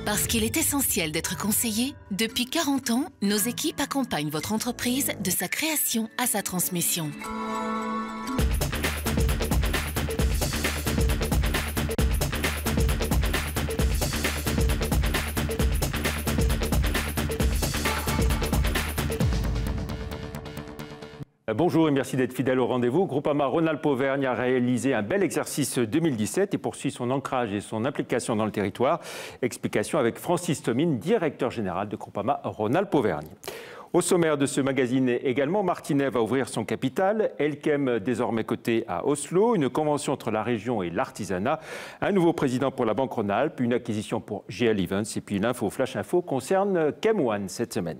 Parce qu'il est essentiel d'être conseillé, depuis 40 ans, nos équipes accompagnent votre entreprise de sa création à sa transmission. Bonjour et merci d'être fidèle au rendez-vous. Groupama Rhône-Alpes-Auvergne a réalisé un bel exercice 2017 et poursuit son ancrage et son implication dans le territoire. Explication avec Francis Thomine, directeur général de Groupama Rhône-Alpes-Auvergne. Au sommaire de ce magazine également, Martinet va ouvrir son capital, Elkem désormais coté à Oslo, une convention entre la région et l'artisanat, un nouveau président pour la Banque Rhône-Alpes, une acquisition pour GL Events et puis l'info Flash Info concerne Chem1 cette semaine.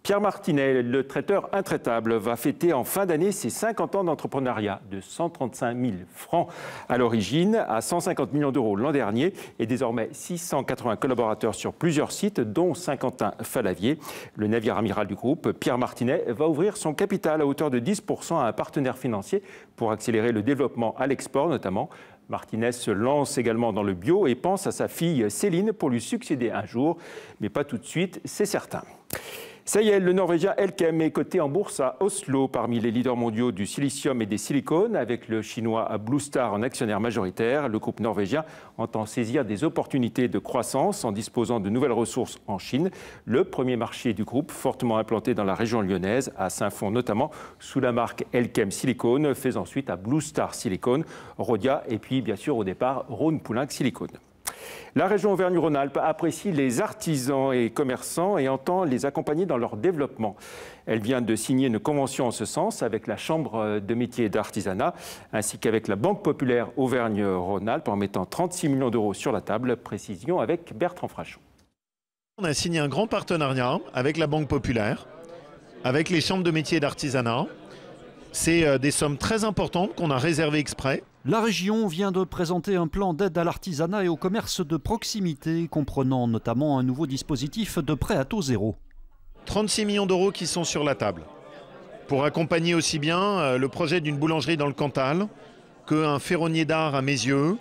Pierre Martinet, le traiteur intraitable, va fêter en fin d'année ses 50 ans d'entrepreneuriat, de 135 000 francs à l'origine à 150 millions d'euros l'an dernier et désormais 680 collaborateurs sur plusieurs sites, dont Saint-Quentin-Fallavier. Le navire amiral du groupe, Pierre Martinet, va ouvrir son capital à hauteur de 10% à un partenaire financier pour accélérer le développement à l'export notamment. Martinet se lance également dans le bio et pense à sa fille Céline pour lui succéder un jour, mais pas tout de suite, c'est certain. Ça y est, le Norvégien Elkem est coté en bourse à Oslo parmi les leaders mondiaux du silicium et des silicones. Avec le chinois Bluestar en actionnaire majoritaire, le groupe norvégien entend saisir des opportunités de croissance en disposant de nouvelles ressources en Chine. Le premier marché du groupe, fortement implanté dans la région lyonnaise, à Saint-Fond notamment, sous la marque Elkem Silicone, fait ensuite à Bluestar Silicone, Rhodia et puis bien sûr au départ Rhône-Poulenc Silicone. La région Auvergne-Rhône-Alpes apprécie les artisans et commerçants et entend les accompagner dans leur développement. Elle vient de signer une convention en ce sens avec la Chambre de métiers et d'artisanat ainsi qu'avec la Banque populaire Auvergne-Rhône-Alpes en mettant 36 millions d'euros sur la table. Précision avec Bertrand Frachon. On a signé un grand partenariat avec la Banque populaire, avec les chambres de métiers et d'artisanat. C'est des sommes très importantes qu'on a réservées exprès. La région vient de présenter un plan d'aide à l'artisanat et au commerce de proximité, comprenant notamment un nouveau dispositif de prêt à taux zéro. 36 millions d'euros qui sont sur la table pour accompagner aussi bien le projet d'une boulangerie dans le Cantal qu'un ferronnier d'art à Mézieux,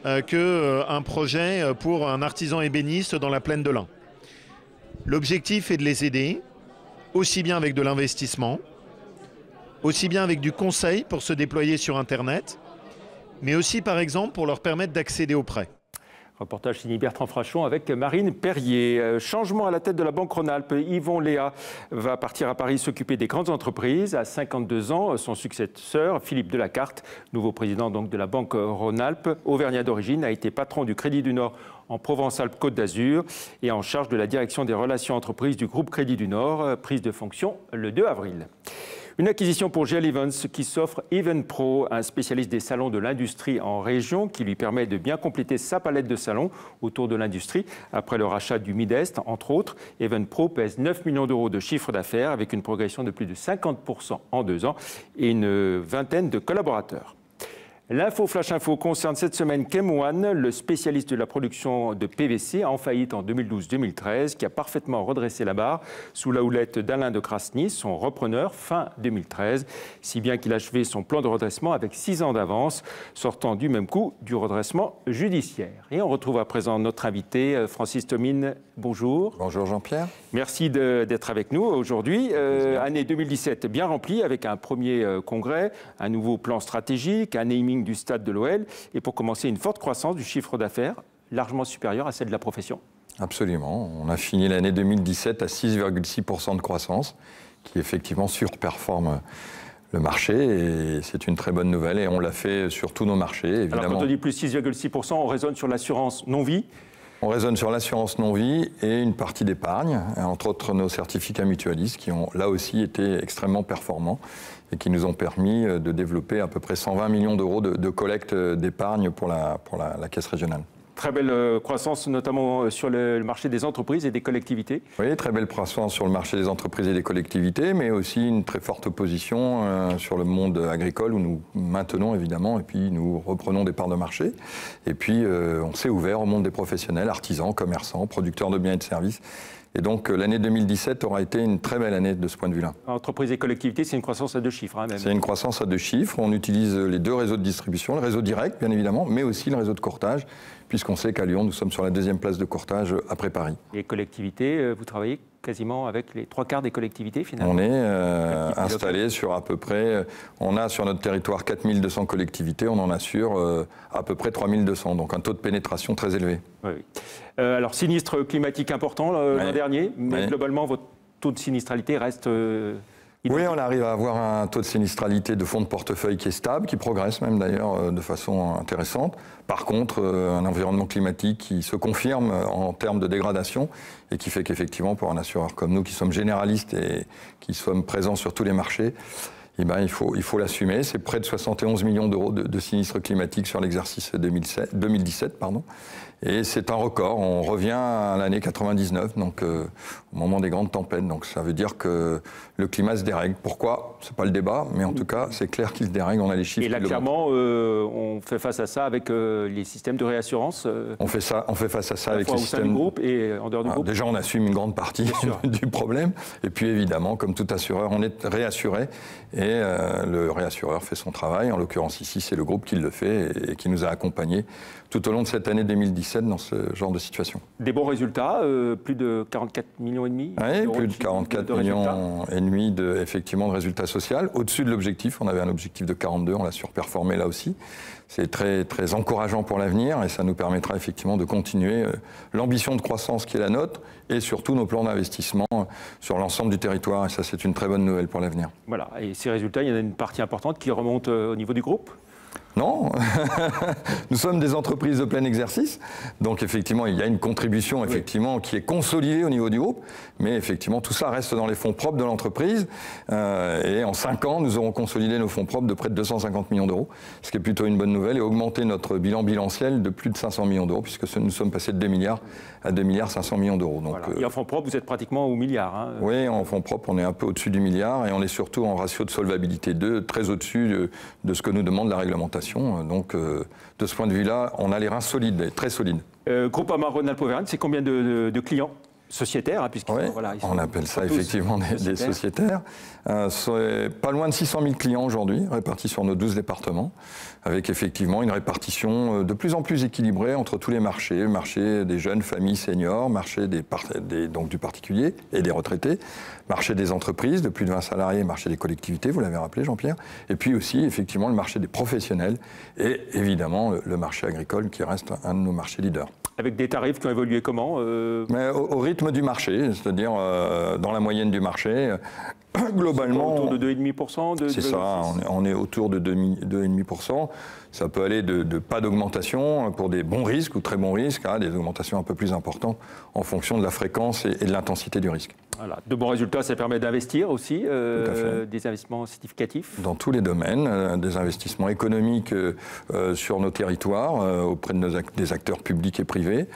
qu'un projet pour un artisan ébéniste dans la plaine de l'Ain. L'objectif est de les aider, aussi bien avec de l'investissement, aussi bien avec du conseil pour se déployer sur Internet, mais aussi par exemple pour leur permettre d'accéder aux prêts. Reportage signé Bertrand Frachon avec Marine Perrier. Changement à la tête de la Banque Rhône-Alpes. Yvon Léa va partir à Paris s'occuper des grandes entreprises. À 52 ans, son successeur, Philippe Delacarte, nouveau président donc de la Banque Rhône-Alpes, auvergnat d'origine, a été patron du Crédit du Nord en Provence-Alpes-Côte d'Azur et en charge de la direction des relations entreprises du groupe Crédit du Nord, prise de fonction le 2 avril. Une acquisition pour GL Events qui s'offre Evenpro, un spécialiste des salons de l'industrie en région qui lui permet de bien compléter sa palette de salons autour de l'industrie. Après le rachat du Midest, entre autres, Evenpro pèse 9 millions d'euros de chiffre d'affaires avec une progression de plus de 50% en 2 ans et une vingtaine de collaborateurs. L'info Flash Info concerne cette semaine Chem1, le spécialiste de la production de PVC en faillite en 2012-2013, qui a parfaitement redressé la barre sous la houlette d'Alain de Krasny, son repreneur, fin 2013, si bien qu'il a achevé son plan de redressement avec 6 ans d'avance, sortant du même coup du redressement judiciaire. Et on retrouve à présent notre invité, Francis Thomine. Bonjour. Bonjour Jean-Pierre. Merci d'être avec nous aujourd'hui. Année 2017 bien remplie avec un premier congrès, un nouveau plan stratégique, un naming du stade de l'OL et pour commencer une forte croissance du chiffre d'affaires largement supérieure à celle de la profession. Absolument. On a fini l'année 2017 à 6,6% de croissance qui effectivement surperforme le marché et c'est une très bonne nouvelle et on l'a fait sur tous nos marchés évidemment. Alors quand on dit plus 6,6%, on raisonne sur l'assurance non-vie. On raisonne sur l'assurance non-vie et une partie d'épargne, entre autres nos certificats mutualistes qui ont là aussi été extrêmement performants et qui nous ont permis de développer à peu près 120 millions d'euros de collecte d'épargne pour la caisse régionale. Très belle croissance, notamment sur le marché des entreprises et des collectivités. Oui, très belle croissance sur le marché des entreprises et des collectivités, mais aussi une très forte position sur le monde agricole où nous maintenons évidemment et puis nous reprenons des parts de marché. Et puis on s'est ouvert au monde des professionnels, artisans, commerçants, producteurs de biens et de services. Et donc l'année 2017 aura été une très belle année de ce point de vue-là. Entreprises et collectivités, c'est une croissance à 2 chiffres. Hein, même. C'est une croissance à 2 chiffres. On utilise les 2 réseaux de distribution, le réseau direct bien évidemment, mais aussi le réseau de courtage, puisqu'on sait qu'à Lyon, nous sommes sur la 2e place de courtage après Paris. Les collectivités, vous travaillez quasiment avec les 3/4 des collectivités finalement. On est installé sur à peu près, on a sur notre territoire 4200 collectivités, on en assure à peu près 3200, donc un taux de pénétration très élevé. Oui. Alors sinistre climatique important l'an dernier, mais globalement votre taux de sinistralité reste... Oui, on arrive à avoir un taux de sinistralité de fonds de portefeuille qui est stable, qui progresse même d'ailleurs de façon intéressante. Par contre, un environnement climatique qui se confirme en termes de dégradation et qui fait qu'effectivement, pour un assureur comme nous, qui sommes généralistes et qui sommes présents sur tous les marchés, eh ben, il faut l'assumer. C'est près de 71 millions d'euros de sinistres climatiques sur l'exercice 2017. Et c'est un record. On revient à l'année 99, donc au moment des grandes tempêtes. Donc ça veut dire que le climat se dérègle. Pourquoi? C'est pas le débat, mais en tout cas, c'est clair qu'il se dérègle. On a les chiffres. Et là, clairement, on fait face à ça avec les systèmes de réassurance. On fait face à ça avec les systèmes du groupe et en dehors du groupe. Déjà, on assume une grande partie du problème. Et puis, évidemment, comme tout assureur, on est réassuré. Et le réassureur fait son travail. En l'occurrence, ici, c'est le groupe qui le fait et qui nous a accompagnés tout au long de cette année 2017 dans ce genre de situation. Des bons résultats, plus de 44 millions et demi. Oui, plus de 44 millions et demi effectivement de résultats sociaux. Au-dessus de l'objectif, on avait un objectif de 42, on l'a surperformé là aussi. C'est très, très encourageant pour l'avenir et ça nous permettra effectivement de continuer l'ambition de croissance qui est la nôtre et surtout nos plans d'investissement sur l'ensemble du territoire. Et ça, c'est une très bonne nouvelle pour l'avenir. Voilà, et ces résultats, il y en a une partie importante qui remonte au niveau du groupe ? Non, nous sommes des entreprises de plein exercice, donc effectivement il y a une contribution effectivement qui est consolidée au niveau du groupe, mais effectivement tout ça reste dans les fonds propres de l'entreprise et en 5 ans nous aurons consolidé nos fonds propres de près de 250 millions d'euros, ce qui est plutôt une bonne nouvelle et augmenté notre bilan bilanciel de plus de 500 millions d'euros puisque nous sommes passés de 2 milliards à 2 milliards 500 millions d'euros. Donc, voilà. Et en fonds propres vous êtes pratiquement au milliard. Hein. Oui, en fonds propres on est un peu au-dessus du milliard et on est surtout en ratio de solvabilité 2, très au-dessus de ce que nous demande la réglementation. Donc, de ce point de vue-là, on a les reins solides, très solides. Groupama Rhône-Alpes-Auvergne, c'est combien de clients sociétaires hein, on appelle ça effectivement des sociétaires. C'est pas loin de 600 000 clients aujourd'hui, répartis sur nos 12 départements, avec effectivement une répartition de plus en plus équilibrée entre tous les marchés, marché des jeunes familles seniors, marché donc du particulier et des retraités, marché des entreprises de plus de 20 salariés, marché des collectivités, vous l'avez rappelé Jean-Pierre, et puis aussi effectivement le marché des professionnels et évidemment le marché agricole qui reste un de nos marchés leaders. Avec des tarifs qui ont évolué comment Mais au rythme du marché, c'est-à-dire dans la moyenne du marché, globalement... Autour de 2,5% C'est ça, on est autour de 2,5%. Ça peut aller de pas d'augmentation pour des bons risques ou très bons risques, à des augmentations un peu plus importantes en fonction de la fréquence et de l'intensité du risque. Voilà. De bons résultats, ça permet d'investir aussi, des investissements significatifs. Dans tous les domaines, des investissements économiques sur nos territoires, auprès des acteurs publics et privés,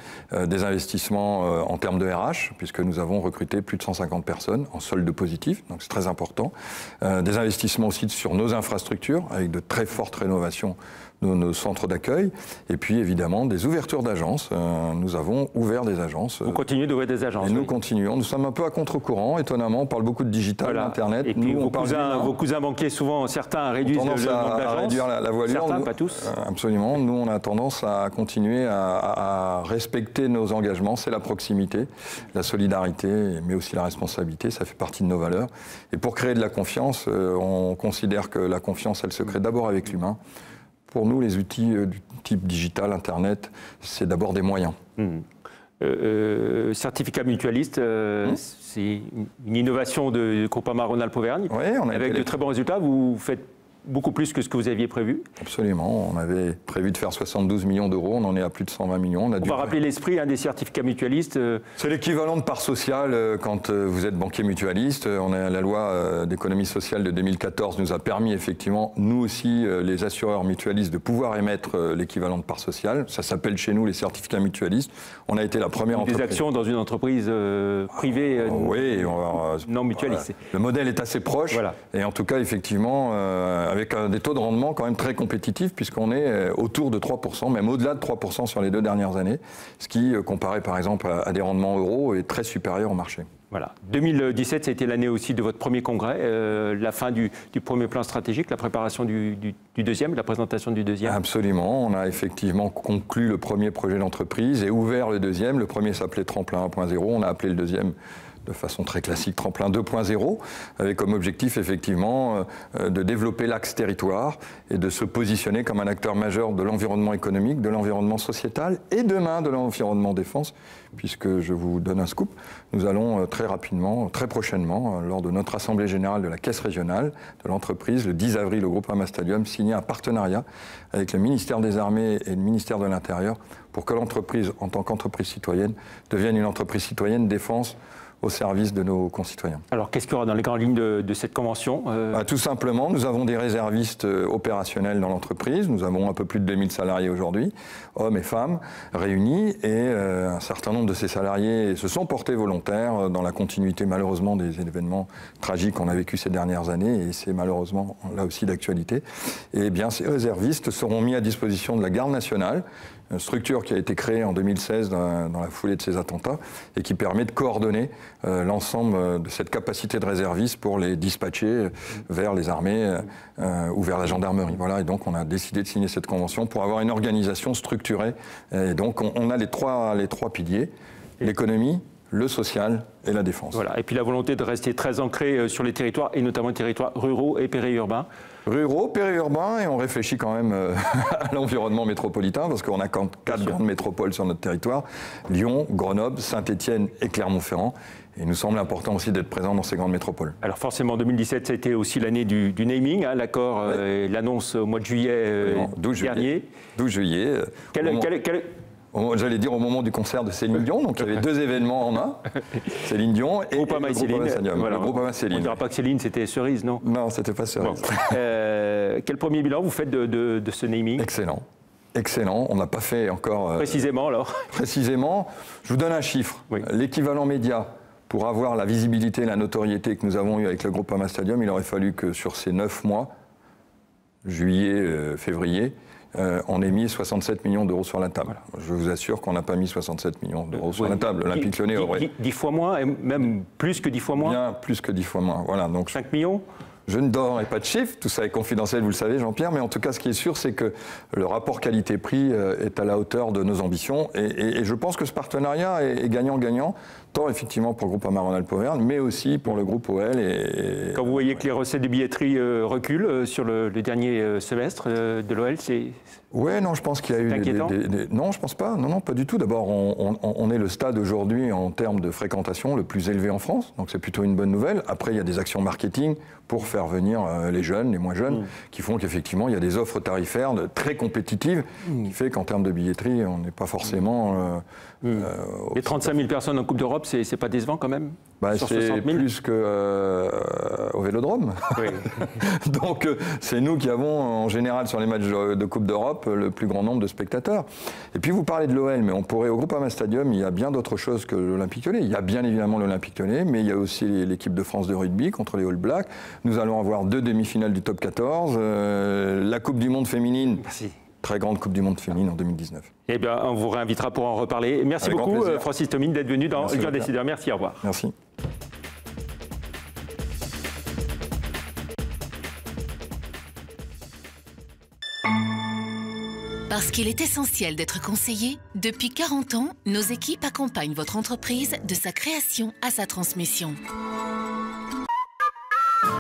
des investissements en termes de RH, puisque nous avons recruté plus de 150 personnes en solde positif, donc c'est très important. Des investissements aussi sur nos infrastructures, avec de très fortes rénovations de nos centres d'accueil, et puis évidemment des ouvertures d'agences. Nous avons ouvert des agences. Vous continuez d'ouvrir des agences. Et nous continuons. Nous sommes un peu à contre-courant, étonnamment. On parle beaucoup de digital, d'Internet. Et puis vos cousins banquiers, souvent, certains réduisent le nombre d'agences. À réduire la voilure. Certains, pas tous. Absolument. Nous, on a tendance à continuer à respecter nos engagements. C'est la proximité, la solidarité, mais aussi la responsabilité. Ça fait partie de nos valeurs. Et pour créer de la confiance, on considère que la confiance, elle se crée d'abord avec l'humain. Pour nous, les outils du type digital, Internet, c'est d'abord des moyens. Certificat mutualiste, c'est une innovation de Groupama Rhône-Alpes-Auvergne. Oui, avec de très bons résultats, vous faites beaucoup plus que ce que vous aviez prévu. Absolument. On avait prévu de faire 72 millions d'euros. On en est à plus de 120 millions. On va rappeler l'esprit des certificats mutualistes. C'est l'équivalent de part sociale quand vous êtes banquier mutualiste. La loi d'économie sociale de 2014 nous a permis effectivement, nous aussi, les assureurs mutualistes, de pouvoir émettre l'équivalent de part sociale. Ça s'appelle chez nous les certificats mutualistes. On a été la première entreprise. Des actions dans une entreprise privée oui, non mutualiste. Voilà. Le modèle est assez proche. Voilà. Et en tout cas, effectivement, avec des taux de rendement quand même très compétitifs, puisqu'on est autour de 3%, même au-delà de 3% sur les 2 dernières années, ce qui, comparé par exemple à des rendements euros, est très supérieur au marché. Voilà. 2017, ça a été l'année aussi de votre premier congrès, la fin du premier plan stratégique, la préparation du deuxième, la présentation du deuxième. Absolument. On a effectivement conclu le premier projet d'entreprise et ouvert le deuxième. Le premier s'appelait Tremplin 1.0. On a appelé le deuxième de façon très classique Tremplin 2.0, avec comme objectif effectivement de développer l'axe territoire et de se positionner comme un acteur majeur de l'environnement économique, de l'environnement sociétal et demain de l'environnement défense, puisque je vous donne un scoop, nous allons très rapidement, très prochainement, lors de notre assemblée générale de la Caisse régionale de l'entreprise, le 10 avril au Groupama Stadium, signer un partenariat avec le ministère des Armées et le ministère de l'Intérieur pour que l'entreprise, en tant qu'entreprise citoyenne, devienne une entreprise citoyenne défense au service de nos concitoyens. Alors, qu'est-ce qu'il y aura dans les grandes lignes de cette convention Tout simplement, nous avons des réservistes opérationnels dans l'entreprise. Nous avons un peu plus de 2000 salariés aujourd'hui, hommes et femmes, réunis. Et un certain nombre de ces salariés se sont portés volontaires dans la continuité, malheureusement, des événements tragiques qu'on a vécus ces dernières années. Et c'est malheureusement, là aussi, d'actualité. Et bien, ces réservistes seront mis à disposition de la Garde nationale, une structure qui a été créée en 2016 dans la foulée de ces attentats et qui permet de coordonner l'ensemble de cette capacité de réservistes pour les dispatcher vers les armées ou vers la gendarmerie. Voilà, et donc on a décidé de signer cette convention pour avoir une organisation structurée. Et donc on a les trois piliers, l'économie, le social et la défense. Voilà. Et puis la volonté de rester très ancré sur les territoires, et notamment les territoires ruraux et périurbains. Ruraux, périurbains, et on réfléchit quand même à l'environnement métropolitain, parce qu'on a 4 grandes métropoles sur notre territoire, Lyon, Grenoble, Saint-Étienne et Clermont-Ferrand. Et il nous semble important aussi d'être présent dans ces grandes métropoles. Alors forcément, 2017, ça a été aussi l'année du naming, hein, l'accord, l'annonce au mois de juillet dernier. 12 juillet. J'allais dire au moment du concert de Céline Dion, donc il y avait 2 événements en un, Céline Dion et Groupama et Céline. Voilà, le Groupama Céline. On ne dira pas que Céline, c'était Cerise, non? Non, c'était pas Cerise. Bon. Quel premier bilan vous faites de ce naming? Excellent. Excellent, on n'a pas fait encore... Précisément alors? Précisément, je vous donne un chiffre. Oui. L'équivalent média, pour avoir la visibilité et la notoriété que nous avons eu avec le Groupama Stadium, il aurait fallu que sur ces 9 mois, juillet, février, on ait mis 67 millions d'euros sur la table. Voilà. Je vous assure qu'on n'a pas mis 67 millions d'euros sur la table. L'Olympique Lyonnais aurait... 10 fois moins, et même plus que 10 fois moins? Bien plus que 10 fois moins, voilà. Donc 5 millions? Je ne donnerai pas de chiffres, tout ça est confidentiel, vous le savez, Jean-Pierre, mais en tout cas, ce qui est sûr, c'est que le rapport qualité-prix est à la hauteur de nos ambitions. Et je pense que ce partenariat est gagnant-gagnant, tant effectivement pour le groupe Rhône-Alpes-Auvergne, mais aussi pour le groupe OL. Quand vous voyez que les recettes de billetterie reculent sur le dernier semestre de l'OL, c'est... Ouais, non, je pense qu'il y a eu Non, je pense pas. Non, pas du tout. D'abord, on est le stade aujourd'hui en termes de fréquentation le plus élevé en France, donc c'est plutôt une bonne nouvelle. Après, il y a des actions marketing pour faire venir les jeunes, les moins jeunes, qui font qu'effectivement, il y a des offres tarifaires très compétitives, qui fait qu'en termes de billetterie, on n'est pas forcément... Les 35 000 personnes en Coupe d'Europe, c'est pas décevant quand même? C'est plus qu'au Vélodrome. Oui. Donc, c'est nous qui avons, en général, sur les matchs de Coupe d'Europe, le plus grand nombre de spectateurs. Et puis, vous parlez de l'OL, mais on pourrait, au Groupama Stadium, il y a bien d'autres choses que l'Olympique Lyonnais. Il y a bien évidemment l'Olympique Lyonnais, mais il y a aussi l'équipe de France de rugby contre les All Blacks. Nous allons avoir 2 demi-finales du Top 14, la Coupe du Monde féminine. Merci. Très grande Coupe du Monde féminine en 2019. Eh bien, on vous réinvitera pour en reparler. Merci beaucoup, Francis Thomine, d'être venu dans Lyon Décideur. Merci, au revoir. Merci. Parce qu'il est essentiel d'être conseillé, depuis 40 ans, nos équipes accompagnent votre entreprise de sa création à sa transmission.